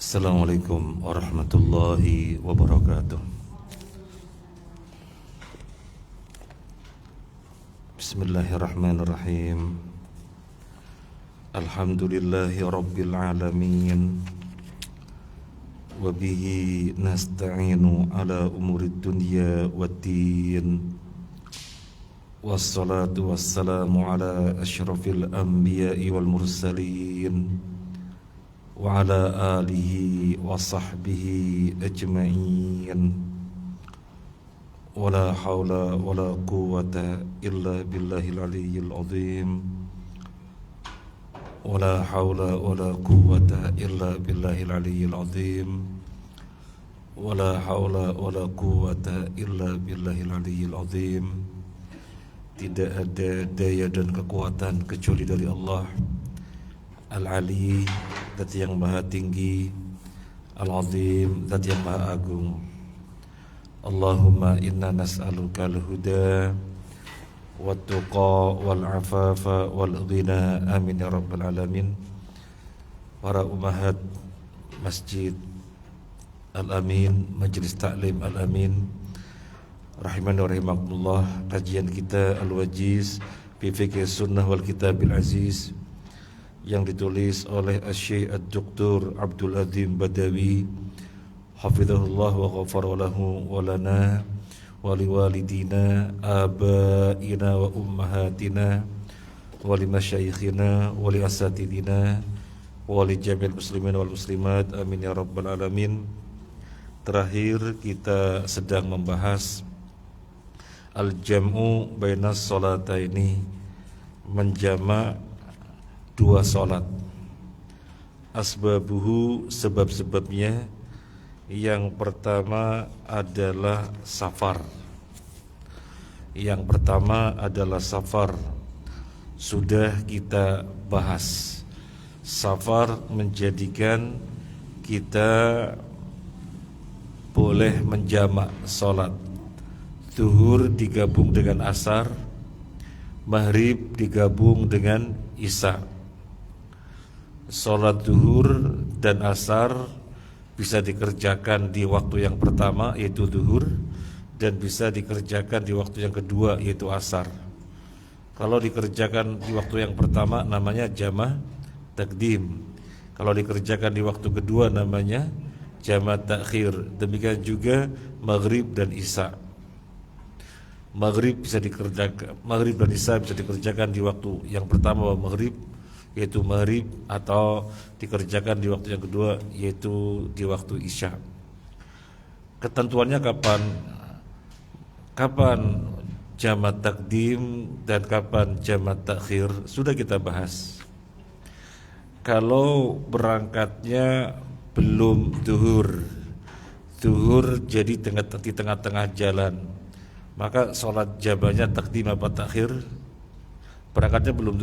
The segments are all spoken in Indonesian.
Assalamualaikum warahmatullahi wabarakatuh. Bismillahirrahmanirrahim. Alhamdulillahi rabbil alamin. Wabihi nasta'inu ala umurid dunya waddin. Wassalatu wassalamu ala ashrafil anbiya'i wal mursalin wa ala alihi wa sahbihi ajma'in. Wala hawla wala quwwata illa billahil aliyyil azim. Wala hawla wala quwwata illa billahil aliyyil azim. Wala hawla wala quwwata illa billahil aliyyil azim. Tidak ada daya dan kekuatan kecuali dari Allah Al-Ali, Zat yang maha tinggi, Al-Azim, Zat yang maha agung. Allahumma inna nas'aluka al-huda wat-tuqa wal-afafa wal-ghina, amin ya rabbal alamin. Para umahat Masjid Al-Amin, Majlis Ta'lim Al-Amin, rahimani wa rahimakumullah. Kajian kita Al-Wajiz fi Fiqh Sunnah wal Kitabil Aziz yang ditulis oleh Syekh Ad-Doktor Abdul Azim Badawi, hafizahullah wa ghafara lahu wa lana wa liwalidina abaina wa ummahatina wa limasyayikhina wa liasatidina wa li jami'il muslimin wal muslimat, amin ya rabbal alamin. Terakhir kita sedang membahas al-jam'u bainas salataini, menjama' dua solat. Asbabuhu, sebab-sebabnya. Yang pertama adalah safar. Sudah kita bahas. Safar menjadikan kita boleh menjamak solat. Zuhur digabung dengan asar, maghrib digabung dengan isya. Sholat zuhur dan asar bisa dikerjakan di waktu yang pertama, yaitu zuhur, dan bisa dikerjakan di waktu yang kedua, yaitu asar. Kalau dikerjakan di waktu yang pertama namanya jama' takdim. Kalau dikerjakan di waktu kedua namanya jama' takhir. Demikian juga maghrib dan isya. Maghrib dan isya bisa dikerjakan di waktu yang pertama maghrib, yaitu maghrib, atau dikerjakan di waktu yang kedua, yaitu di waktu isya. Ketentuannya kapan jamak takdim dan kapan jamak takhir sudah kita bahas. Kalau berangkatnya belum zuhur jadi di tengah-tengah jalan, maka sholat jamaknya takdim apa takhir? Berangkatnya belum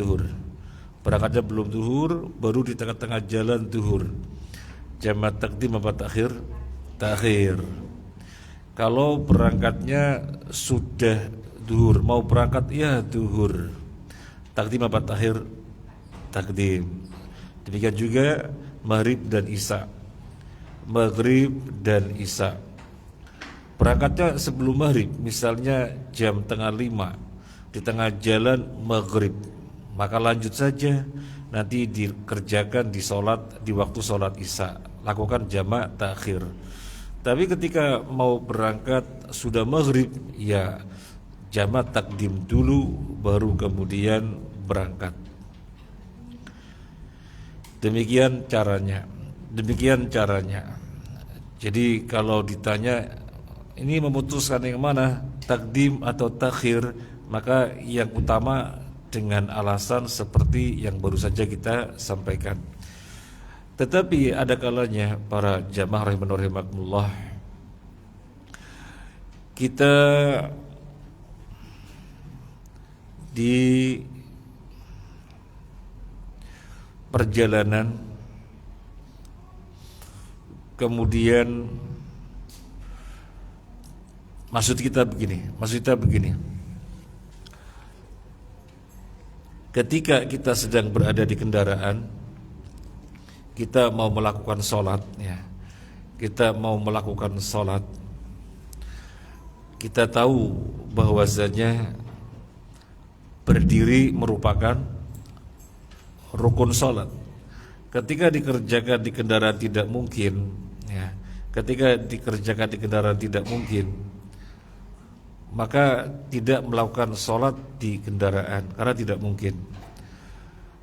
zuhur, baru di tengah-tengah jalan zuhur. Jamak takdim apa takhir? Takhir. Kalau berangkatnya sudah zuhur, mau berangkat ya zuhur, takdim apa takhir? Takdim. Demikian juga maghrib dan isya. Berangkatnya sebelum maghrib, misalnya jam 4:30, di tengah jalan maghrib, maka lanjut saja, nanti dikerjakan di waktu sholat isya, lakukan jamak takhir. Tapi ketika mau berangkat sudah maghrib, ya jamak takdim dulu, baru kemudian berangkat. Demikian caranya. Jadi kalau ditanya ini memutuskan yang mana, takdim atau takhir, maka yang utama dengan alasan seperti yang baru saja kita sampaikan. Tetapi ada kalanya para jamaah rahimakumullah, kita di perjalanan kemudian maksud kita begini. Ketika kita sedang berada di kendaraan, kita mau melakukan sholat, ya, kita mau melakukan sholat, kita tahu bahwasanya berdiri merupakan rukun sholat. Ketika dikerjakan di kendaraan tidak mungkin, ya, ketika dikerjakan di kendaraan tidak mungkin, maka tidak melakukan sholat di kendaraan karena tidak mungkin.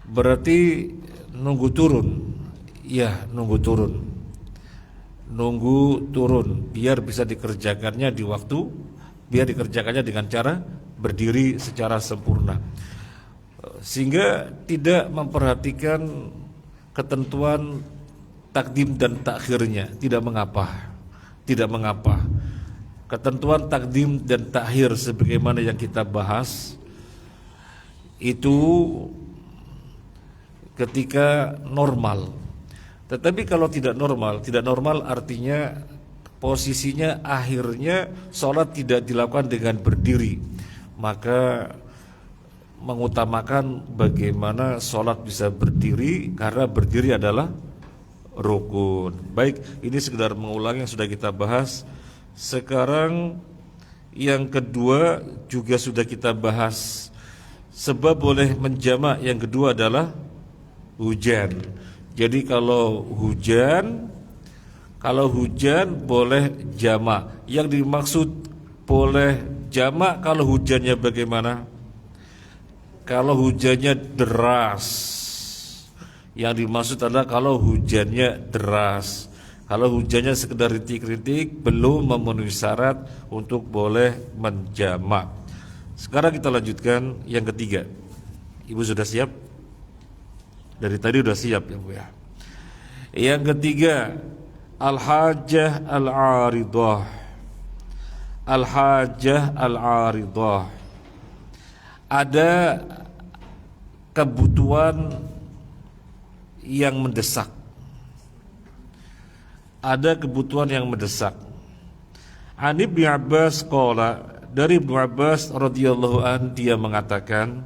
Berarti nunggu turun, ya, nunggu turun biar bisa dikerjakannya di waktu, biar dikerjakannya dengan cara berdiri secara sempurna, sehingga tidak memperhatikan ketentuan takdim dan takhirnya. Tidak mengapa. Ketentuan takdim dan takhir sebagaimana yang kita bahas itu ketika normal. Tetapi kalau tidak normal artinya posisinya akhirnya sholat tidak dilakukan dengan berdiri, maka mengutamakan bagaimana sholat bisa berdiri karena berdiri adalah rukun. Baik, ini sekedar mengulang yang sudah kita bahas. Sekarang yang kedua juga sudah kita bahas. Sebab boleh menjamak yang kedua adalah hujan. Jadi kalau hujan boleh jamak. Yang dimaksud boleh jamak kalau hujannya bagaimana? Kalau hujannya deras, yang dimaksud adalah kalau hujannya deras. Kalau hujannya sekedar rintik-rintik belum memenuhi syarat untuk boleh menjamak. Sekarang kita lanjutkan yang ketiga. Ibu sudah siap? Dari tadi sudah siap ya Bu ya. Yang ketiga, al-hajah al-aridah. Al-hajah al-aridah. Ada kebutuhan yang mendesak. Ada kebutuhan yang mendesak. An Ibnu Abbas qala, dari Ibnu Abbas radhiyallahu an, dia mengatakan,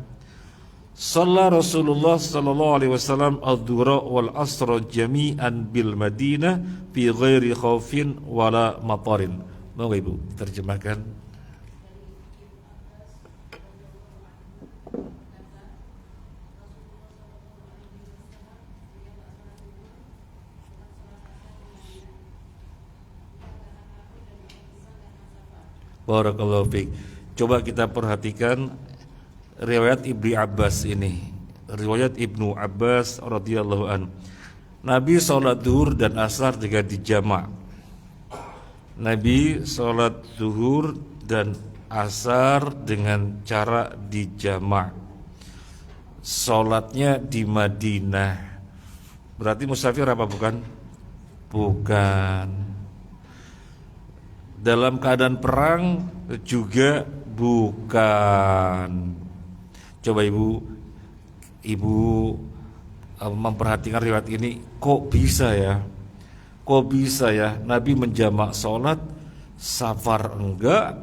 shalla Rasulullah sallallahu alaihi wasallam adh-dhuhra wal asra jami'an bil Madinah fi ghairi khaufin wala matarin. Mau Ibu terjemahkan? Barakallahu fiik. Coba kita perhatikan riwayat Ibnu Abbas ini. Riwayat Ibnu Abbas radhiyallahu an. Nabi sholat zuhur dan asar dengan dijamak. Nabi sholat zuhur dan asar dengan cara dijamak. Sholatnya di Madinah. Berarti musafir apa bukan? Bukan. Dalam keadaan perang juga bukan. Coba ibu memperhatikan riwayat ini. Kok bisa ya Nabi menjamak sholat, safar enggak,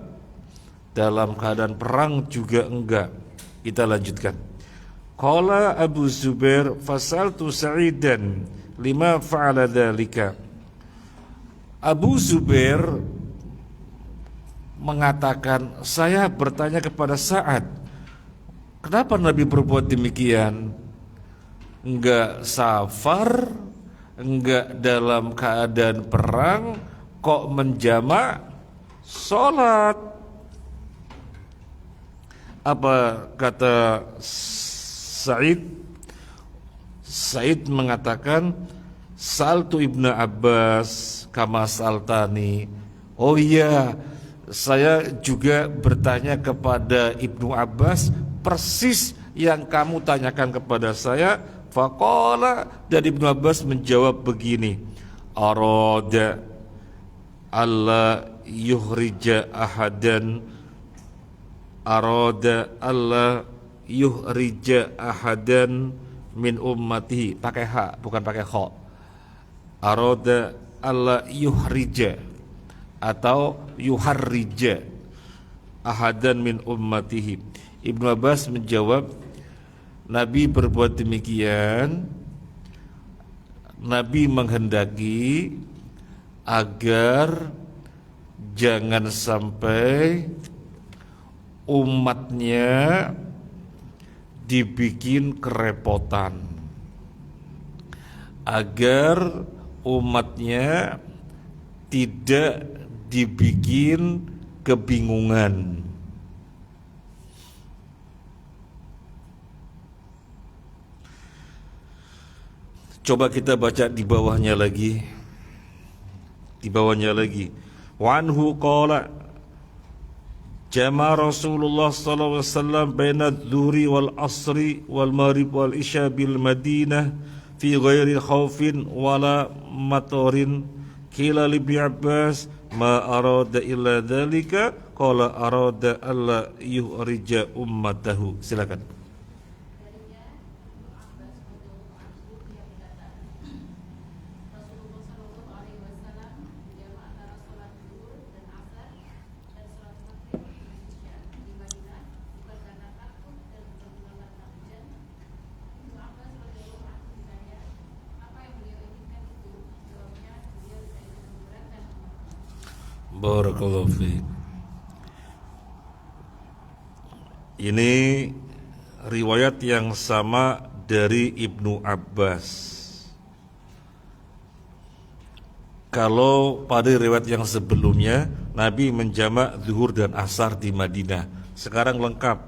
dalam keadaan perang juga enggak. Kita lanjutkan. Qala Abu Zubair fasaltu Sa'idan lima fa'ala dzalika. Abu Zubair mengatakan, saya bertanya kepada Sa'ad, kenapa Nabi berbuat demikian? Enggak safar, enggak dalam keadaan perang, kok menjamak sholat? Apa kata Sa'id? Sa'id mengatakan, Saltu Ibnu Abbas kama saltani. Oh iya, saya juga bertanya kepada Ibnu Abbas persis yang kamu tanyakan kepada saya. Faqala, dan Ibnu Abbas menjawab begini, arada alla yuhrija ahadan, arada alla yuhrija ahadan min ummatihi, pakai ha bukan pakai kha. Arada alla yuhrija atau yuharrija ahadan min ummatihi. Ibnu Abbas menjawab, Nabi berbuat demikian Nabi menghendaki agar jangan sampai umatnya dibikin kerepotan, agar umatnya tidak dibikin kebingungan. Coba kita baca di bawahnya lagi. Di bawahnya lagi. Wa anhu qala jama Rasulullah sallallahu alaihi wasallam baina adh-dhuhri wal asri wal maghrib wal isya bil Madinah fi ghairi khaufin wala matarin. Qila li Ibn Abbas ma arada illa dhalika qala arada alla yuhrija ummatahu. Silakan. Barakallahu fiik. Ini riwayat yang sama dari Ibnu Abbas. Kalau pada riwayat yang sebelumnya Nabi menjamak zuhur dan asar di Madinah. Sekarang lengkap.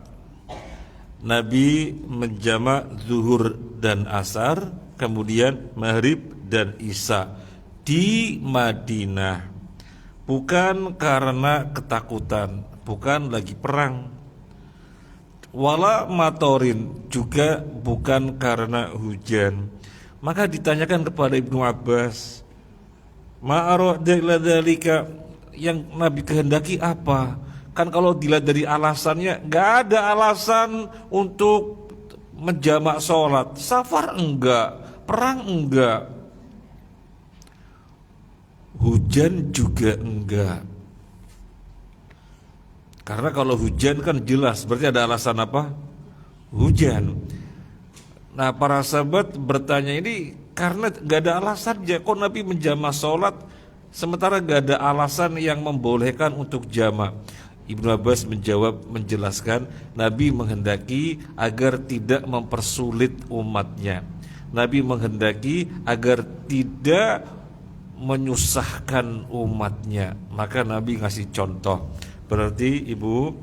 Nabi menjamak zuhur dan asar, kemudian maghrib dan isya di Madinah. Bukan karena ketakutan, bukan lagi perang. Wala matorin, juga bukan karena hujan. Maka ditanyakan kepada Ibnu Abbas, ma'arada ila dzalika, yang Nabi kehendaki apa? Kan kalau dilihat dari alasannya, gak ada alasan untuk menjamak sholat. Safar enggak, perang enggak, hujan juga enggak. Karena kalau hujan kan jelas, berarti ada alasan apa? Hujan. Nah, para sahabat bertanya ini karena gak ada alasan aja, kok Nabi menjamak sholat sementara gak ada alasan yang membolehkan untuk jamak. Ibnu Abbas menjawab, menjelaskan, Nabi menghendaki agar tidak mempersulit umatnya. Nabi menghendaki agar tidak menyusahkan umatnya. Maka Nabi ngasih contoh. Berarti Ibu,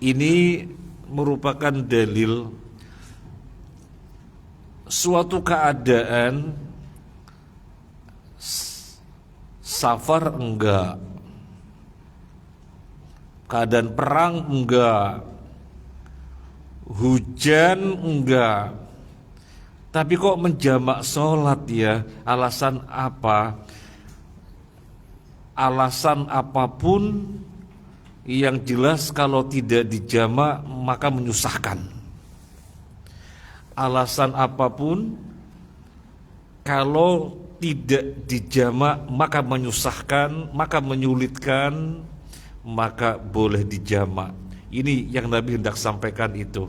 ini merupakan dalil suatu keadaan safar enggak, keadaan perang enggak, hujan enggak, tapi kok menjamak sholat ya? Alasan apa? Alasan apapun yang jelas kalau tidak dijamak maka menyusahkan. Alasan apapun kalau tidak dijamak maka menyusahkan, maka menyulitkan, maka boleh dijamak. Ini yang Nabi hendak sampaikan itu.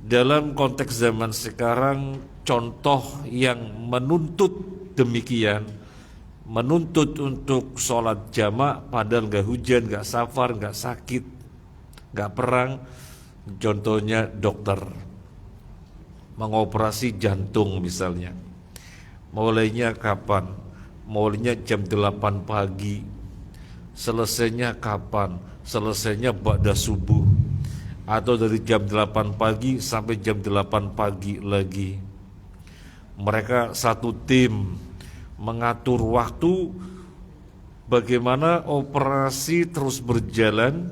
Dalam konteks zaman sekarang, contoh yang menuntut demikian, menuntut untuk sholat jamak padahal gak hujan, gak safar, gak sakit, gak perang. Contohnya dokter mengoperasi jantung misalnya. Mulainya kapan? Mulainya jam 8 pagi. Selesainya kapan? Selesainya ba'da subuh, atau dari jam 8 pagi sampai jam 8 pagi lagi. Mereka satu tim mengatur waktu bagaimana operasi terus berjalan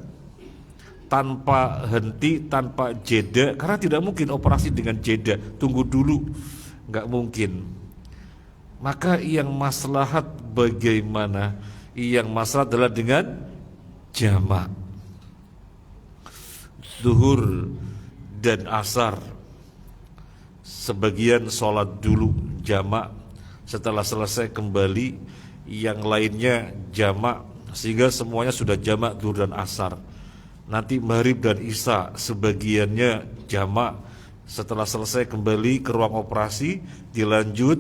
tanpa henti, tanpa jeda. Karena tidak mungkin operasi dengan jeda, tunggu dulu, nggak mungkin. Maka yang maslahat bagaimana? Yang maslahat adalah dengan jamak. Zuhur dan asar sebagian sholat dulu jamak, setelah selesai kembali yang lainnya jamak, sehingga semuanya sudah jamak zuhur dan asar. Nanti maghrib dan isya sebagiannya jamak, Setelah selesai kembali ke ruang operasi, dilanjut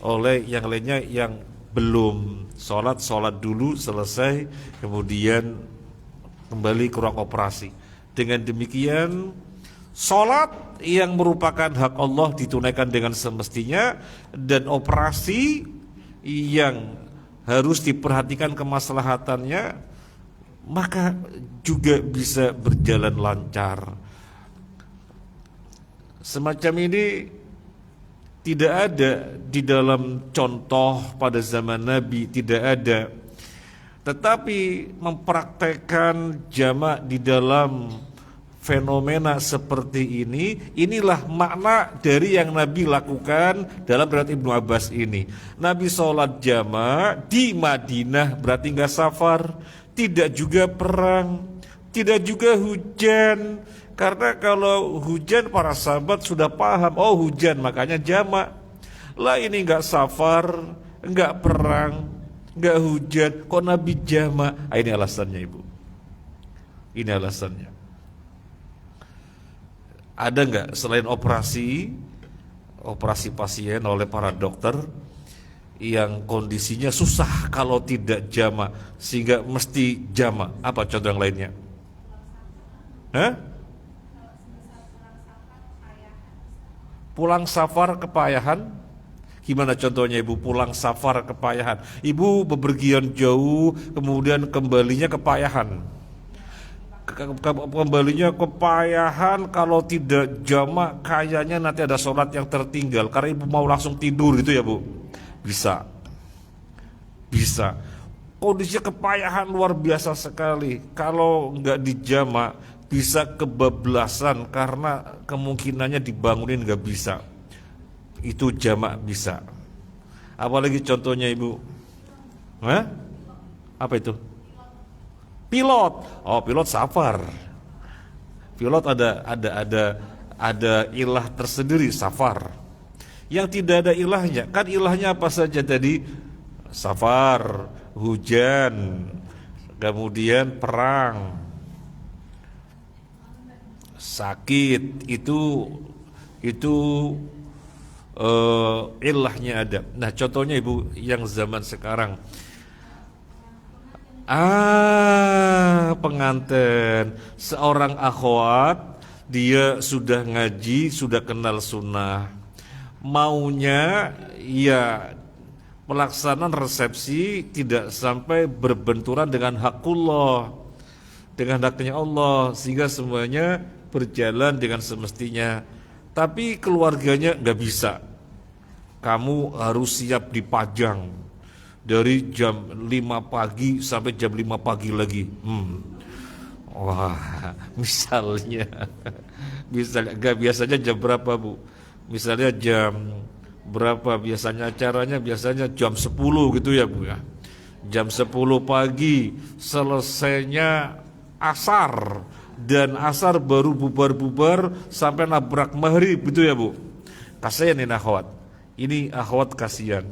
oleh yang lainnya yang belum sholat dulu selesai, kemudian kembali ke ruang operasi. Dengan demikian sholat yang merupakan hak Allah ditunaikan dengan semestinya, dan operasi yang harus diperhatikan kemaslahatannya maka juga bisa berjalan lancar. Semacam ini tidak ada di dalam contoh pada zaman Nabi, tidak ada. Tetapi mempraktekkan jamak di dalam fenomena seperti ini, inilah makna dari yang Nabi lakukan dalam riwayat Ibnu Abbas ini. Nabi sholat jamak di Madinah, berarti nggak safar, tidak juga perang, tidak juga hujan. Karena kalau hujan para sahabat sudah paham, oh hujan makanya jamak. Lah ini nggak safar, nggak perang, nggak hujan, kok Nabi jamak? Ini alasannya Ibu. Ini alasannya. Ada nggak selain operasi pasien oleh para dokter yang kondisinya susah kalau tidak jamak sehingga mesti jamak? Apa contoh yang lainnya? Hah? Pulang safar kepayahan. Gimana contohnya Ibu pulang safar kepayahan? Ibu bepergian jauh kemudian kembalinya kepayahan. Kembalinya kepayahan, kalau tidak jamak kayaknya nanti ada sholat yang tertinggal karena Ibu mau langsung tidur gitu ya Bu. Bisa. Kondisinya kepayahan luar biasa sekali. Kalau nggak dijamak bisa kebablasan karena kemungkinannya dibangunin nggak bisa. Itu jamak bisa. Apalagi contohnya Ibu? Apa itu? Pilot. Oh, pilot safar. Pilot ada ilah tersendiri, safar. Yang tidak ada ilahnya, kan ilahnya apa saja tadi? Safar, hujan, kemudian perang, sakit, itu ilahnya ada. Nah contohnya Ibu yang zaman sekarang, pengantin, seorang akhwat, dia sudah ngaji, sudah kenal sunnah, maunya ya pelaksanaan resepsi tidak sampai berbenturan dengan hakullah, dengan haknya Allah, sehingga semuanya berjalan dengan semestinya. Tapi keluarganya nggak bisa. Kamu harus siap dipajang dari jam 5 pagi sampai jam 5 pagi lagi. Wah, misalnya nggak, biasanya jam berapa Bu? Misalnya jam berapa biasanya acaranya? Biasanya jam 10 gitu ya Bu ya. Jam 10 pagi, selesainya asar, dan asar baru bubar-bubar sampai nabrak maghrib gitu ya Bu. Kasihan ini akhwat. Ini akhwat kasihan.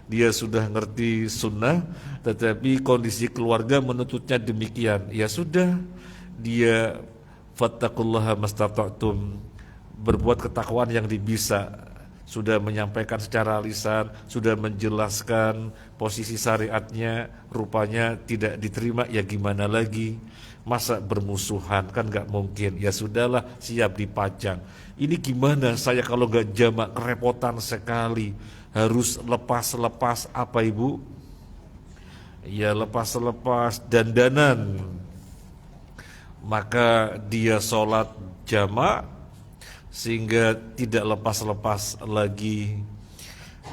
Dia sudah ngerti sunnah, tetapi kondisi keluarga menuntutnya demikian. Ya sudah, dia fattaqullaha mastata'tum, berbuat ketakwaan yang bisa. Sudah menyampaikan secara lisan, sudah menjelaskan posisi syariatnya, rupanya tidak diterima, ya gimana lagi? Masa bermusuhan, kan gak mungkin. Ya sudahlah, siap dipajang. Ini gimana saya kalau gak jamak, kerepotan sekali. Harus lepas-lepas apa Ibu? Ya lepas-lepas dandanan. Maka dia sholat jamak sehingga tidak lepas-lepas lagi.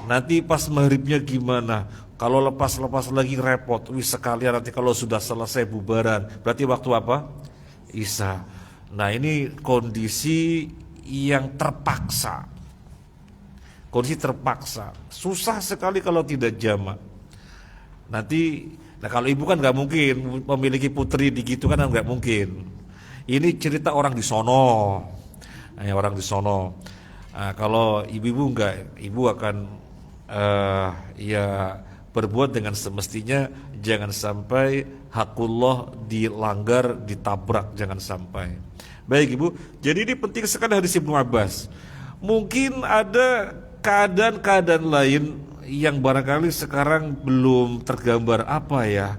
Nanti pas maghribnya gimana? Kalau lepas-lepas lagi repot. Sekalian nanti kalau sudah selesai bubaran, berarti waktu apa? Isya. Nah ini kondisi yang terpaksa. Kondisi terpaksa. Susah sekali kalau tidak jamak. Nanti, nah kalau ibu kan nggak mungkin memiliki putri begitu kan nggak mungkin. Ini cerita orang di sono. Orang di sono. Kalau ibu-ibu enggak, ibu akan ya berbuat dengan semestinya, jangan sampai hakullah dilanggar, ditabrak, jangan sampai. Baik Ibu, jadi ini penting sekali hadis Ibnu Abbas. Mungkin ada keadaan-keadaan lain yang barangkali sekarang belum tergambar, apa ya,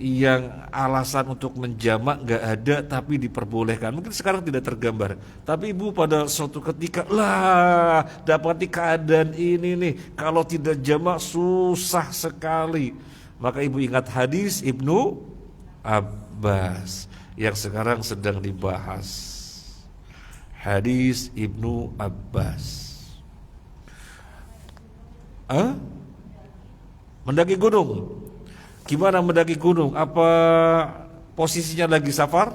yang alasan untuk menjamak nggak ada tapi diperbolehkan. Mungkin sekarang tidak tergambar, tapi Ibu pada suatu ketika lah dapati keadaan ini nih, kalau tidak jamak susah sekali. Maka Ibu ingat hadis Ibnu Abbas yang sekarang sedang dibahas. Hadis Ibnu Abbas. Mendaki gunung. Gimana mendaki gunung? Apa posisinya lagi safar?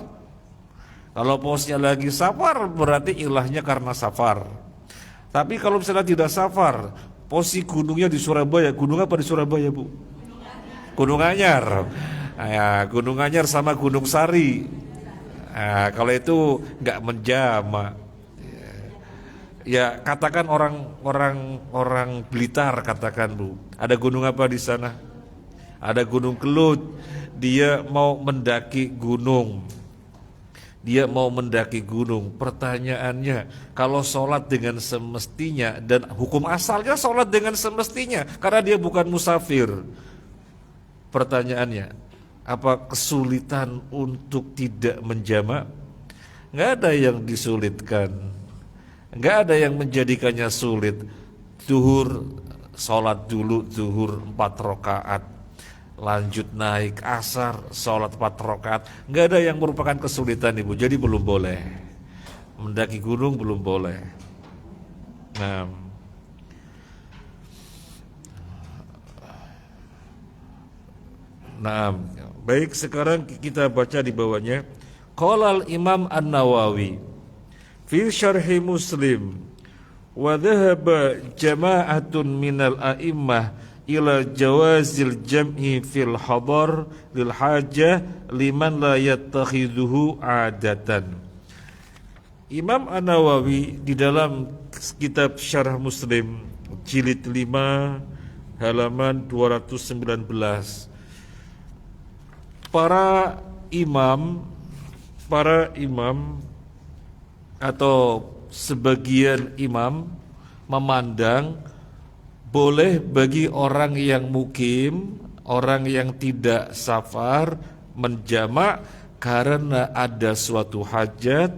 Kalau posisinya lagi safar berarti ilahnya karena safar. Tapi kalau misalnya tidak safar, posisi gunungnya di Surabaya. Gunung apa di Surabaya, Bu? Gunung Anyar. Ya, Gunung Anyar sama Gunung Sari. Nah, kalau itu nggak menjama. Ya katakan orang Blitar, katakan Bu. Ada gunung apa di sana? Ada Gunung Kelut. Dia mau mendaki gunung. Pertanyaannya, kalau sholat dengan semestinya, dan hukum asalnya sholat dengan semestinya, karena dia bukan musafir. Pertanyaannya, apa kesulitan untuk tidak menjamak? Nggak ada yang disulitkan, nggak ada yang menjadikannya sulit. Zuhur, sholat dulu zuhur 4 rakaat, lanjut naik asar, sholat 4 rakaat. Nggak ada yang merupakan kesulitan Ibu. Jadi belum boleh mendaki gunung, belum boleh. Nah, baik, sekarang kita baca di bawahnya. Qala al-Imam An-Nawawi fi syarhi Muslim, wa dhahaba jama'atun minal a'immah ila jawazil jam'i fil hadar lil hajah liman la yattakhidhuhu adatan. Imam An-Nawawi di dalam kitab Syarah Muslim jilid 5 halaman 219, para imam atau sebagian imam memandang boleh bagi orang yang mukim, orang yang tidak safar, menjamak karena ada suatu hajat,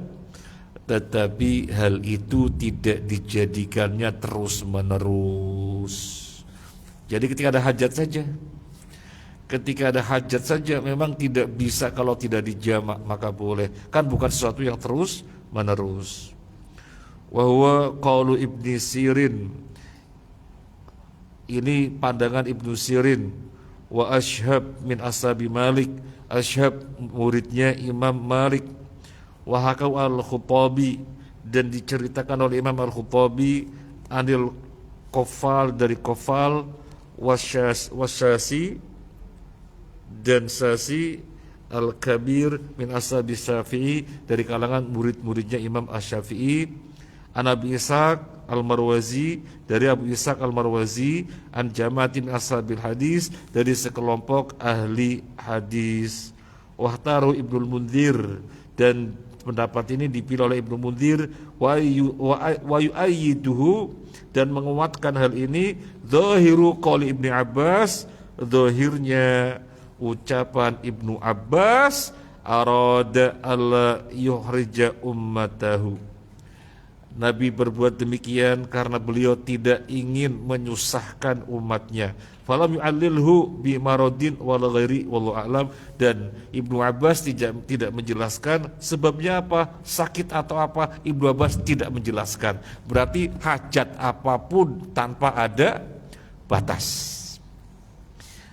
tetapi hal itu tidak dijadikannya terus menerus. Jadi ketika ada hajat saja, memang tidak bisa kalau tidak dijamak, maka boleh. Kan bukan sesuatu yang terus menerus. Wa huwa qaulu Ibnu Sirin, ini pandangan Ibnu Sirin. Wa Ashhab min ashabi Malik, Ashhab muridnya Imam Malik. Wa hakau al-Khuttabi, dan diceritakan oleh Imam al-Khuttabi anil Qafal, dari Qafal, wasyasi dan Sasi al-Kabir min ashabi Syafi'i, dari kalangan murid-muridnya Imam Asy-Syafi'i. An Abi Ishaq al-Marwazi, dari Abu Ishaq al-Marwazi, an jamaatin ashabil hadis, dari sekelompok ahli hadis. Wahtaru Ibnul Mundzir, dan pendapat ini dipilih oleh Ibnu Mundzir. Wa yu'ayyiduhu, dan menguatkan hal ini, zahiru qouli Ibnu Abbas, zahirnya ucapan Ibnu Abbas, arada alla yuhrija ummatahu. Nabi berbuat demikian karena beliau tidak ingin menyusahkan umatnya. Falam yu'allilhu bi maradin wal ghairi wallahu a'lam, dan Ibnu Abbas tidak menjelaskan sebabnya apa, sakit atau apa. Ibnu Abbas tidak menjelaskan. Berarti hajat apapun tanpa ada batas.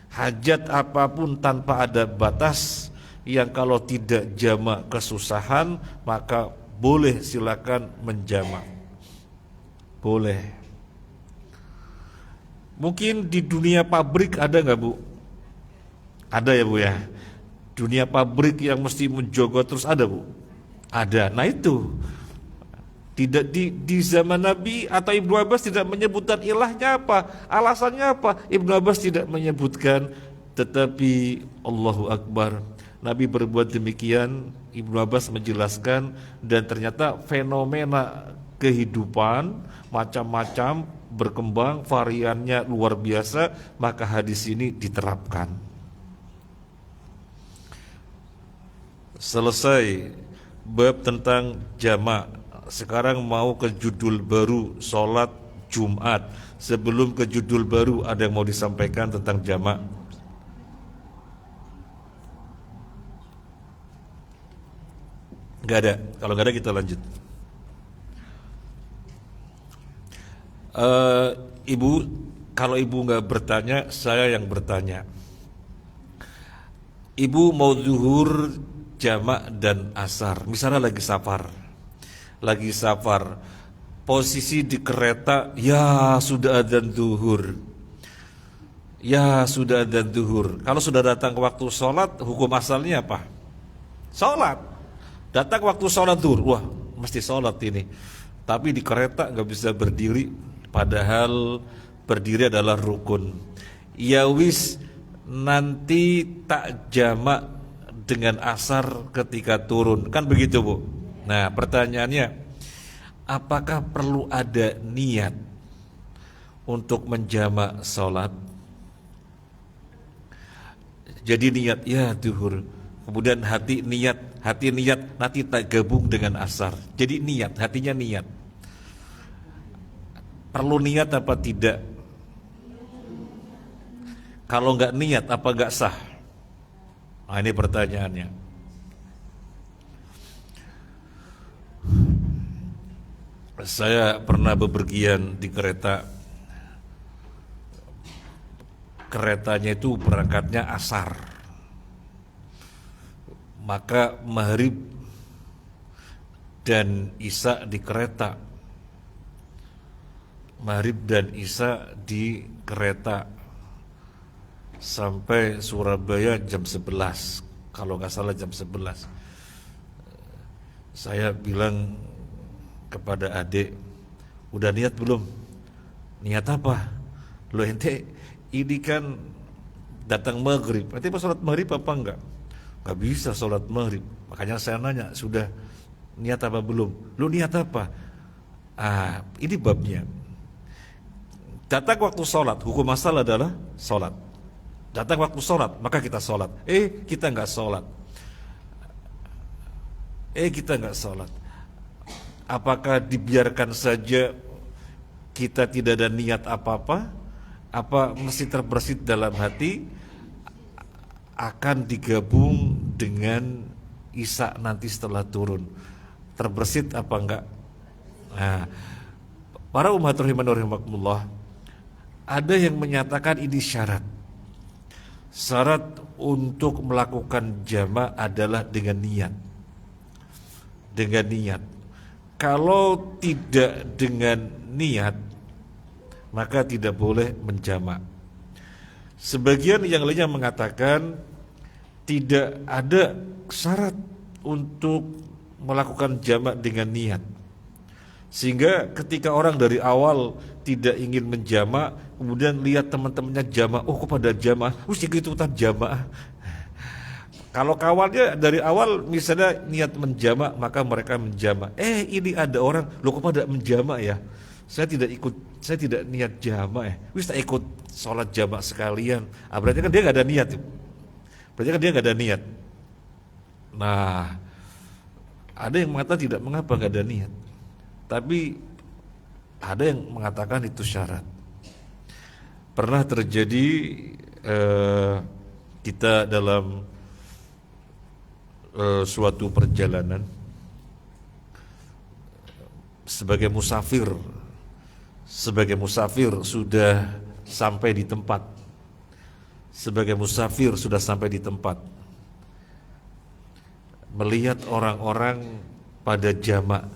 Hajat apapun tanpa ada batas, yang kalau tidak jamak kesusahan, maka boleh, silakan menjamak. Boleh. Mungkin di dunia pabrik ada nggak Bu? Ada ya Bu ya. Dunia pabrik yang mesti menjogot terus ada Bu? Ada. Nah itu tidak di zaman Nabi atau Ibnu Abbas tidak menyebutkan ilahnya apa, alasannya apa. Ibnu Abbas tidak menyebutkan, tetapi Allahu Akbar, Nabi berbuat demikian. Ibnu Abbas menjelaskan, dan ternyata fenomena kehidupan macam-macam berkembang, variannya luar biasa, maka hadis ini diterapkan. Selesai bab tentang jamak. Sekarang mau ke judul baru, sholat Jumat. Sebelum ke judul baru, ada yang mau disampaikan tentang jamak? Gak ada. Kalau gak ada kita lanjut. Ibu, kalau ibu gak bertanya, saya yang bertanya. Ibu mau zuhur jamak dan asar, misalnya lagi safar, posisi di kereta, ya sudah adzan zuhur. Kalau sudah datang ke waktu sholat, hukum asalnya apa? Sholat. Datang waktu sholat zuhur, wah mesti sholat ini. Tapi di kereta gak bisa berdiri, padahal berdiri adalah rukun. Ya wis, nanti tak jamak dengan asar ketika turun, kan begitu Bu? Nah pertanyaannya, apakah perlu ada niat untuk menjamak sholat? Jadi niat ya zuhur, kemudian hati niat nanti tak gabung dengan asar. Jadi niat, hatinya niat. Perlu niat apa tidak? Kalau nggak niat apa nggak sah? Nah ini pertanyaannya. Saya pernah bepergian di kereta. Keretanya itu berangkatnya asar. Maka maghrib dan isya di kereta. Maghrib dan isya di kereta sampai Surabaya jam 11, kalau nggak salah jam 11. Saya bilang kepada adik, udah niat belum? Niat apa? Lo ente ini kan datang maghrib, nanti pas sholat maghrib apa enggak? Gak bisa sholat maghrib. Makanya saya nanya, sudah niat apa belum? Lu niat apa? Ini babnya. Datang waktu sholat, hukum asal adalah sholat. Datang waktu sholat, maka kita sholat. Kita nggak sholat. Apakah dibiarkan saja, kita tidak ada niat apa-apa? Apa mesti terbersit dalam hati, akan digabung dengan isya nanti setelah turun? Terbersit apa enggak? Nah, para umat rahimakumullah, ada yang menyatakan ini syarat. Syarat untuk melakukan jamak adalah dengan niat. Dengan niat. Kalau tidak dengan niat, maka tidak boleh menjamak. Sebagian yang lainnya mengatakan tidak ada syarat untuk melakukan jamak dengan niat. Sehingga ketika orang dari awal tidak ingin menjamak, kemudian lihat teman-temannya jamak, kok pada jamak, terus ikut-ikutan jamak. Kalau kawannya dari awal misalnya niat menjamak, maka mereka menjamak. Ini ada orang, kok pada menjamak ya? Saya tidak niat jamak ya. Wis tak ikut sholat jamak sekalian. Berarti kan dia nggak ada niat. Nah, ada yang mengatakan tidak, mengapa nggak ada niat. Tapi ada yang mengatakan itu syarat. Pernah terjadi kita dalam suatu perjalanan sebagai musafir sudah sampai di tempat. Melihat orang-orang pada jamak